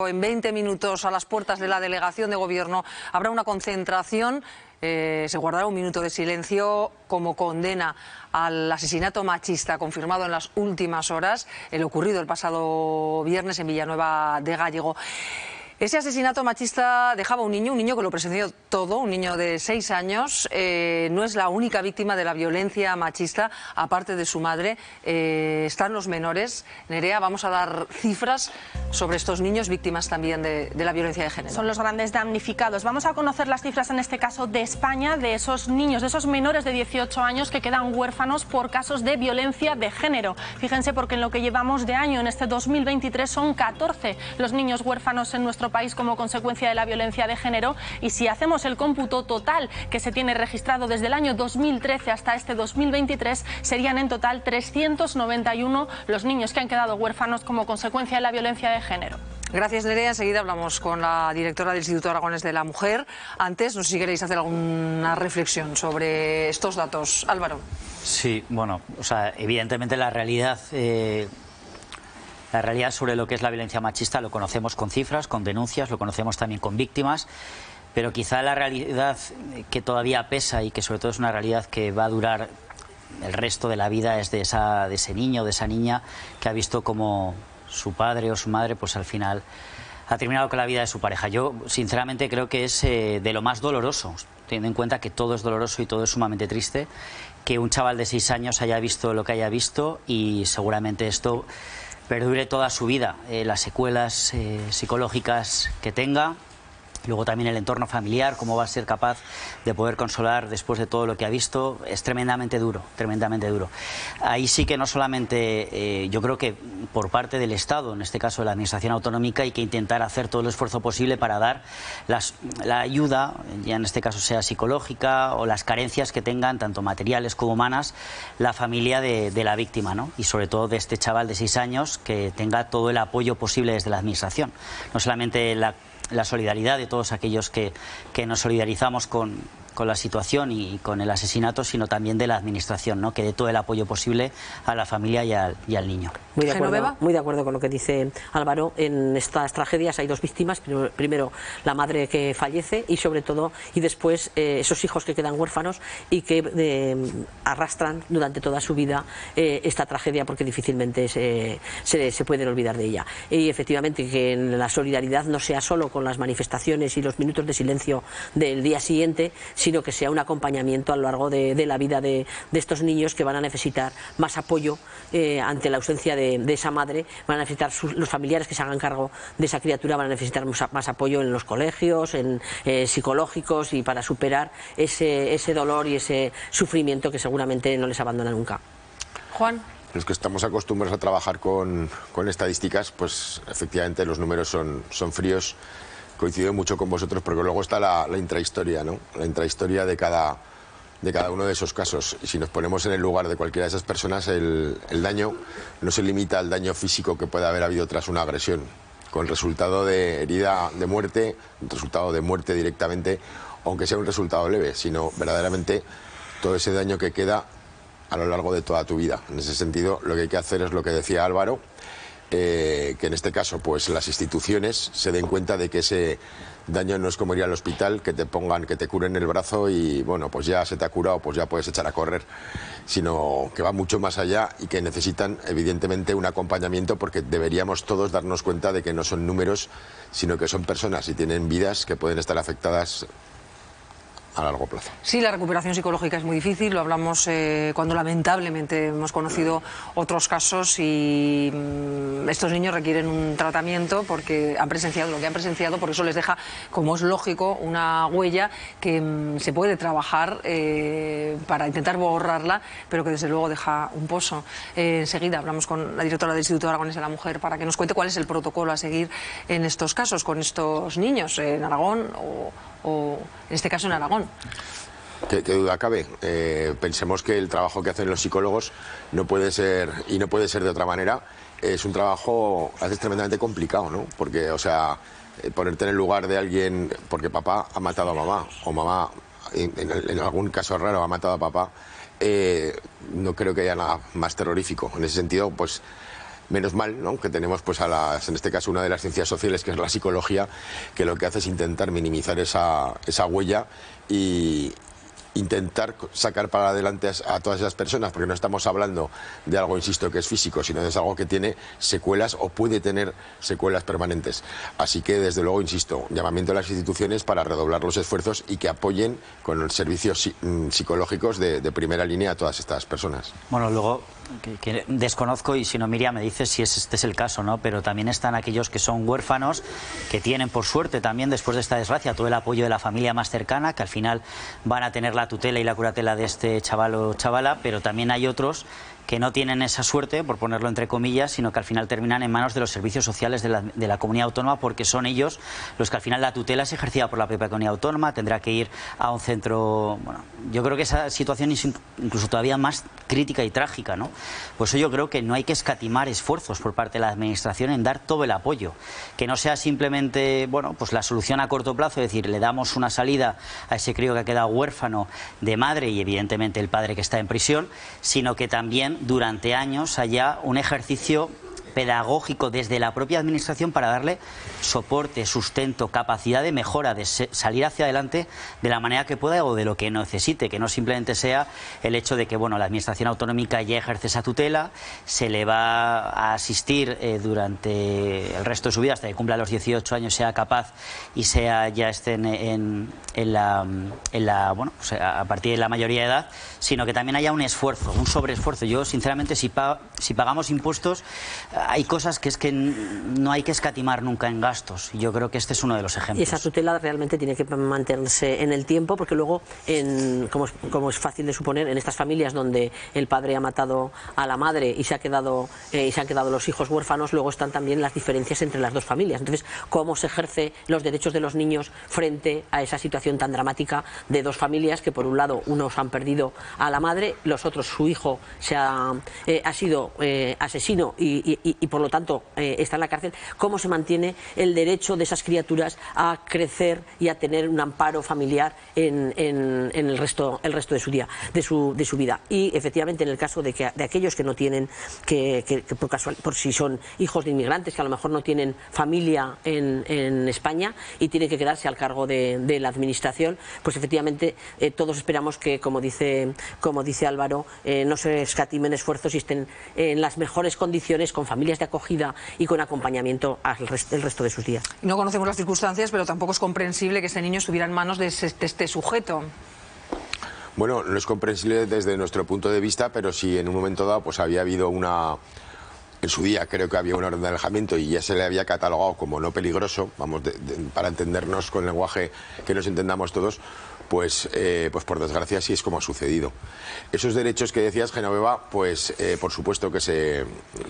En 20 minutos, a las puertas de la delegación de gobierno, habrá una concentración. Se guardará un minuto de silencio como condena al asesinato machista confirmado en las últimas horas, el ocurrido el pasado viernes en Villanueva de Gállego. Ese asesinato machista dejaba un niño que lo presenció todo, un niño de 6 años. No es la única víctima de la violencia machista, aparte de su madre. Están los menores. Nerea, vamos a dar cifras sobre estos niños víctimas también de la violencia de género. Son los grandes damnificados. Vamos a conocer las cifras en este caso de España, de esos niños, de esos menores de 18 años que quedan huérfanos por casos de violencia de género. Fíjense, porque en lo que llevamos de año, en este 2023, son 14 los niños huérfanos en nuestro país como consecuencia de la violencia de género, y si hacemos el cómputo total que se tiene registrado desde el año 2013 hasta este 2023, serían en total 391 los niños que han quedado huérfanos como consecuencia de la violencia de género. Gracias, Nerea. Enseguida hablamos con la directora del Instituto Aragonés de la Mujer. Antes, no sé si queréis hacer alguna reflexión sobre estos datos. Álvaro. Sí, bueno, o sea, evidentemente la realidad sobre lo que es la violencia machista lo conocemos con cifras, con denuncias, lo conocemos también con víctimas, pero quizá la realidad que todavía pesa y que sobre todo es una realidad que va a durar el resto de la vida es de ese niño, de esa niña que ha visto como su padre o su madre pues al final ha terminado con la vida de su pareja. Yo sinceramente creo que es de lo más doloroso, teniendo en cuenta que todo es doloroso y todo es sumamente triste, que un chaval de 6 años haya visto lo que haya visto, y seguramente esto perdure toda su vida, las secuelas psicológicas que tenga, luego también el entorno familiar, cómo va a ser capaz de poder consolar después de todo lo que ha visto. Es tremendamente duro, tremendamente duro. Ahí sí que no solamente, yo creo que por parte del Estado, en este caso de la Administración Autonómica, hay que intentar hacer todo el esfuerzo posible para dar la ayuda, ya en este caso sea psicológica, o las carencias que tengan, tanto materiales como humanas, la familia de la víctima, ¿no? Y sobre todo de este chaval de 6 años, que tenga todo el apoyo posible desde la Administración. No solamente la solidaridad de todos aquellos que nos solidarizamos con la situación y con el asesinato, sino también de la Administración, ¿no? Que dé todo el apoyo posible a la familia y al niño. Muy de acuerdo con lo que dice Álvaro. En estas tragedias hay 2 víctimas. Primero la madre que fallece, y sobre todo, y después esos hijos que quedan huérfanos y que arrastran durante toda su vida esta tragedia, porque difícilmente se pueden olvidar de ella. Y efectivamente, que la solidaridad no sea solo con las manifestaciones y los minutos de silencio del día siguiente, sino que sea un acompañamiento a lo largo de la vida de estos niños, que van a necesitar más apoyo ante la ausencia de esa madre. Van a necesitar los familiares que se hagan cargo de esa criatura, van a necesitar más apoyo en los colegios, en psicológicos, y para superar ese dolor y ese sufrimiento que seguramente no les abandona nunca. Juan. Los que estamos acostumbrados a trabajar con estadísticas, pues efectivamente los números son fríos. Coincido mucho con vosotros, porque luego está la intrahistoria, ¿no? La intrahistoria de cada uno de esos casos. Y si nos ponemos en el lugar de cualquiera de esas personas, el daño no se limita al daño físico que puede haber habido tras una agresión, con resultado de herida de muerte, resultado de muerte directamente, aunque sea un resultado leve, sino verdaderamente todo ese daño que queda a lo largo de toda tu vida. En ese sentido, lo que hay que hacer es lo que decía Álvaro, que en este caso pues las instituciones se den cuenta de que ese daño no es como ir al hospital, que te pongan, que te curen el brazo y bueno, pues ya se te ha curado, pues ya puedes echar a correr, sino que va mucho más allá y que necesitan evidentemente un acompañamiento, porque deberíamos todos darnos cuenta de que no son números, sino que son personas y tienen vidas que pueden estar afectadas a largo plazo. Sí, la recuperación psicológica es muy difícil, lo hablamos cuando lamentablemente hemos conocido otros casos, y estos niños requieren un tratamiento porque han presenciado lo que han presenciado, porque eso les deja, como es lógico, una huella que se puede trabajar para intentar borrarla, pero que desde luego deja un pozo. Enseguida hablamos con la directora del Instituto Aragonés de la Mujer para que nos cuente cuál es el protocolo a seguir en estos casos, con estos niños en Aragón o en este caso en Aragón. ¿Qué duda cabe? Pensemos que el trabajo que hacen los psicólogos no puede ser, y no puede ser de otra manera. Es un trabajo a veces tremendamente complicado, ¿no? Porque, o sea, ponerte en el lugar de alguien, porque papá ha matado a mamá, o mamá, en algún caso raro, ha matado a papá, no creo que haya nada más terrorífico. En ese sentido, pues Menos mal, ¿no?, que tenemos pues en este caso una de las ciencias sociales, que es la psicología, que lo que hace es intentar minimizar esa huella y intentar sacar para adelante a todas esas personas, porque no estamos hablando de algo, insisto, que es físico, sino de algo que tiene secuelas o puede tener secuelas permanentes. Así que, desde luego, insisto, llamamiento a las instituciones para redoblar los esfuerzos y que apoyen con los servicios psicológicos de primera línea a todas estas personas. Bueno, luego, que desconozco, y si no, Miriam me dice si este es el caso, ¿no? Pero también están aquellos que son huérfanos, que tienen, por suerte, también después de esta desgracia, todo el apoyo de la familia más cercana, que al final van a tener la tutela y la curatela de este chaval o chavala, pero también hay otros que no tienen esa suerte, por ponerlo entre comillas, sino que al final terminan en manos de los servicios sociales de la comunidad autónoma, porque son ellos los que al final la tutela es ejercida por la propia comunidad autónoma, tendrá que ir a un centro. Bueno, yo creo que esa situación es incluso todavía más crítica y trágica, ¿no? Por eso yo creo que no hay que escatimar esfuerzos por parte de la administración en dar todo el apoyo, que no sea simplemente, bueno, pues la solución a corto plazo, es decir, le damos una salida a ese crío que ha quedado huérfano de madre y evidentemente el padre que está en prisión, sino que también durante años haya un ejercicio pedagógico desde la propia administración para darle soporte, sustento, capacidad de mejora, de salir hacia adelante de la manera que pueda o de lo que necesite, que no simplemente sea el hecho de que, bueno, la administración autonómica ya ejerce esa tutela, se le va a asistir durante el resto de su vida hasta que cumpla los 18 años, sea capaz y ya esté en la bueno, pues a partir de la mayoría de edad, sino que también haya un esfuerzo, un sobreesfuerzo. Yo, sinceramente, si pagamos impuestos, hay cosas que es que no hay que escatimar nunca en gastos. Yo creo que este es uno de los ejemplos. Y esa tutela realmente tiene que mantenerse en el tiempo, porque luego, como es fácil de suponer, en estas familias donde el padre ha matado a la madre y se han quedado los hijos huérfanos, luego están también las diferencias entre las dos familias. Entonces, ¿cómo se ejerce los derechos de los niños frente a esa situación tan dramática de dos familias que, por un lado, unos han perdido a la madre, los otros, su hijo ha sido asesino y por lo tanto está en la cárcel? ¿Cómo se mantiene el derecho de esas criaturas a crecer y a tener un amparo familiar en el resto de su día, de su vida? Y efectivamente, en el caso de aquellos que no tienen, que por si son hijos de inmigrantes, que a lo mejor no tienen familia en España y tienen que quedarse al cargo de la administración, pues efectivamente todos esperamos que, como dice Álvaro, no se escatimen esfuerzos y estén en las mejores condiciones, con familias de acogida y con acompañamiento el resto de sus días. No conocemos las circunstancias, pero tampoco es comprensible que ese niño estuviera en manos de este sujeto. Bueno, no es comprensible desde nuestro punto de vista, pero si en un momento dado pues había habido en su día creo que había una orden de alejamiento y ya se le había catalogado como no peligroso, vamos, para entendernos con lenguaje que nos entendamos todos, pues por desgracia sí es como ha sucedido. Esos derechos que decías, Genoveva, pues por supuesto que se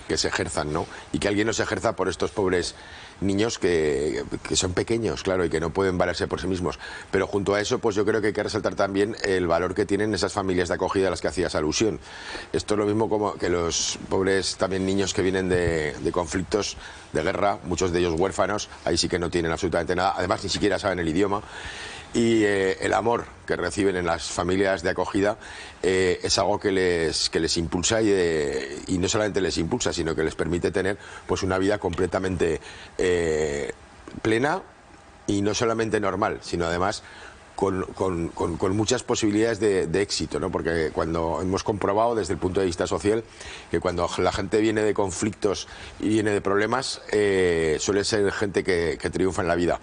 ejerzan, ¿no? Y que alguien los ejerza por estos pobres niños que son pequeños, claro, y que no pueden valerse por sí mismos. Pero junto a eso, pues yo creo que hay que resaltar también el valor que tienen esas familias de acogida a las que hacías alusión. Esto es lo mismo como que los pobres también niños que vienen de conflictos, de guerra, muchos de ellos huérfanos, ahí sí que no tienen absolutamente nada, además ni siquiera saben el idioma. Y el amor que reciben en las familias de acogida es algo que les impulsa y no solamente les impulsa, sino que les permite tener pues una vida completamente plena y no solamente normal, sino además con muchas posibilidades de éxito, ¿no? Porque cuando hemos comprobado desde el punto de vista social que cuando la gente viene de conflictos y viene de problemas, suele ser gente que triunfa en la vida.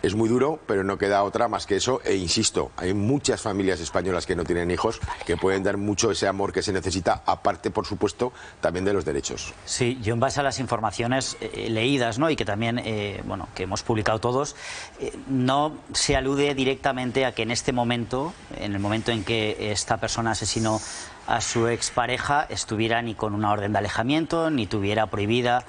Es muy duro, pero no queda otra más que eso, e insisto, hay muchas familias españolas que no tienen hijos que pueden dar mucho ese amor que se necesita, aparte, por supuesto, también de los derechos. Sí, yo en base a las informaciones leídas, ¿no?, y que también bueno, que hemos publicado todos, no se alude directamente a que en este momento, en el momento en que esta persona asesinó a su expareja, estuviera ni con una orden de alejamiento, ni tuviera prohibida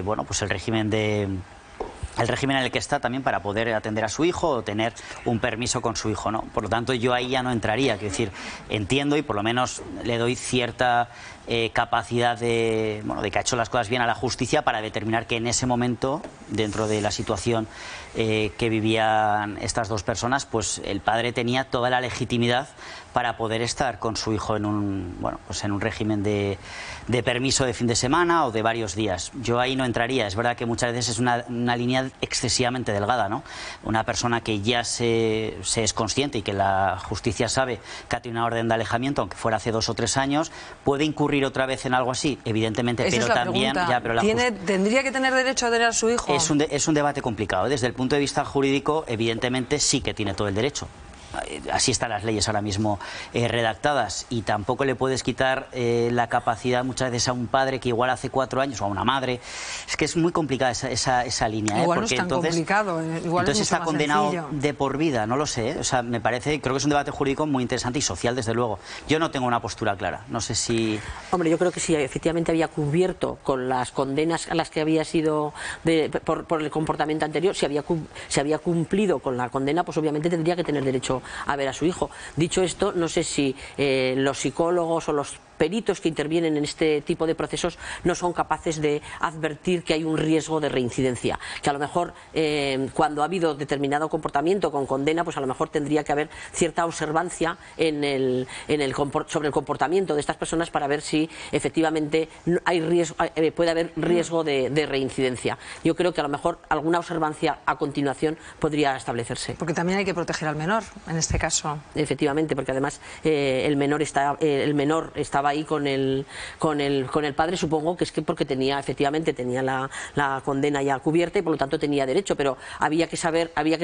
bueno, pues el régimen en el que está también para poder atender a su hijo o tener un permiso con su hijo, ¿no? Por lo tanto, yo ahí ya no entraría. Quiero decir, entiendo y por lo menos le doy cierta capacidad de, bueno, de que ha hecho las cosas bien a la justicia para determinar que en ese momento, dentro de la situación que vivían estas dos personas, pues el padre tenía toda la legitimidad para poder estar con su hijo en un, bueno, pues en un régimen de permiso de fin de semana o de varios días. Yo ahí no entraría. Es verdad que muchas veces es una línea excesivamente delgada, ¿no? Una persona que ya se es consciente y que la justicia sabe que ha tenido una orden de alejamiento, aunque fuera hace 2 o 3 años, ¿puede incurrir otra vez en algo así? Evidentemente, esa pero es la también... pregunta. Ya, pero ¿Tendría que tener derecho a tener a su hijo? Es un debate complicado. Desde el punto de vista jurídico, evidentemente sí que tiene todo el derecho. Así están las leyes ahora mismo redactadas, y tampoco le puedes quitar la capacidad muchas veces a un padre que igual hace 4 años, o a una madre. Es que es muy complicada esa línea. Igual porque no es tan entonces, complicado, igual entonces es mucho está más condenado sencillo. de por vida, no lo sé. O sea, me parece, creo que es un debate jurídico muy interesante y social, desde luego. Yo no tengo una postura clara, no sé si... Hombre, yo creo que si efectivamente había cubierto con las condenas a las que había sido por el comportamiento anterior, si había cumplido con la condena, pues obviamente tendría que tener derecho a ver a su hijo. Dicho esto, no sé si los psicólogos o los peritos que intervienen en este tipo de procesos no son capaces de advertir que hay un riesgo de reincidencia, que a lo mejor cuando ha habido determinado comportamiento con condena, pues a lo mejor tendría que haber cierta observancia sobre el comportamiento de estas personas para ver si efectivamente hay riesgo, puede haber riesgo de reincidencia. Yo creo que a lo mejor alguna observancia a continuación podría establecerse. Porque también hay que proteger al menor, en este caso. Efectivamente, porque además el menor estaba ahí con el padre, supongo que es que porque efectivamente tenía la condena ya cubierta y por lo tanto tenía derecho, pero había que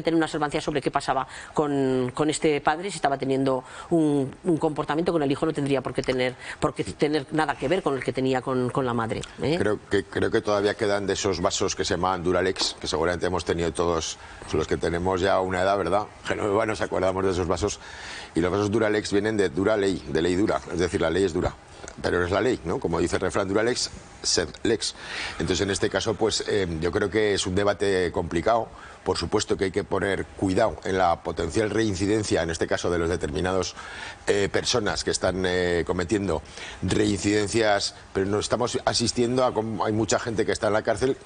tener una observancia sobre qué pasaba con este padre. Si estaba teniendo un comportamiento con el hijo, no tendría por qué tener nada que ver con el que tenía con la madre. Creo que todavía quedan de esos vasos que se llaman Duralex, que seguramente hemos tenido todos los que tenemos ya una edad, ¿verdad? Genoveva, nos acordamos de esos vasos. Y los vasos Duralex vienen de dura ley, de ley dura, es decir, la ley es dura, pero es la ley, ¿no? Como dice el refrán, Duralex, sed lex. Entonces, en este caso, pues yo creo que es un debate complicado. Por supuesto que hay que poner cuidado en la potencial reincidencia, en este caso de los determinados personas que están cometiendo reincidencias, pero no estamos asistiendo a cómo hay mucha gente que está en la cárcel.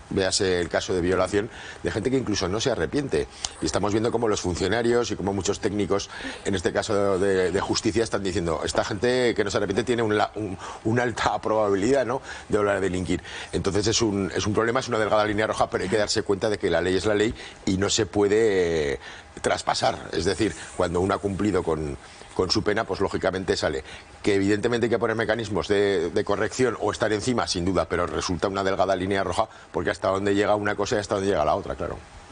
Véase el caso de violación de gente que incluso no se arrepiente. Y estamos viendo cómo los funcionarios y cómo muchos técnicos, en este caso de justicia, están diciendo, esta gente que no se arrepiente tiene una alta probabilidad, ¿no?, de volver a delinquir. Entonces es un problema, es una delgada línea roja, pero hay que darse cuenta de que la ley es la ley y no se puede traspasar. Es decir, cuando uno ha cumplido con su pena, pues lógicamente sale. Que evidentemente hay que poner mecanismos de corrección o estar encima, sin duda, pero resulta una delgada línea roja, porque hasta dónde llega una cosa y hasta dónde llega la otra, claro.